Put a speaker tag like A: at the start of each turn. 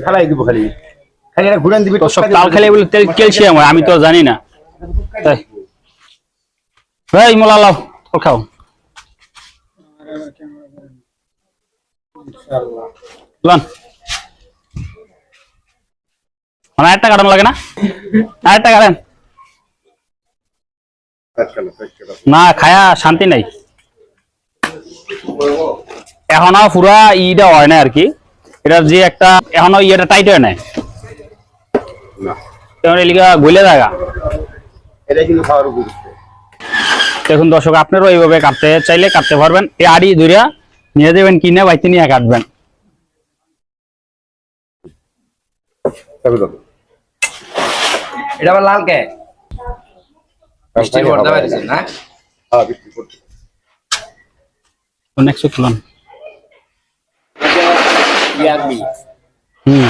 A: ফেলাই দিব খালি খালি এটা ঘুরান দিবি
B: সব তাল খেলে বলে তেল ক্যালসিয়াম হয় আমি তো জানি না তাই এই মোলা লাও তোর খাও লন মানে একটা কাটানো লাগে না আরেকটা কাটেন না খায়া শান্তি নাই এখনো পুরা ইটা হয় না আর কি এটার যে একটা এখনো ইয়েটা টাইট হয় নাই এলিগা গলে জায়গা
A: এটা কিন্তু খাওয়ার উপযুক্ত
B: দেখুন দর্শক আপনারাও এইভাবে কাটতে চাইলে কাটতে পারবেন এই আড়ি ধরিয়া নিয়ে যাবেন কিনে বাইতে নিয়ে কাটবেন
C: এটা আবার লাল কে বৃষ্টির পর্দা বাড়িছে না
A: হ্যাঁ বৃষ্টি পড়ছে
B: নেক্সট তুলন
C: ইয়ারবি
B: হুম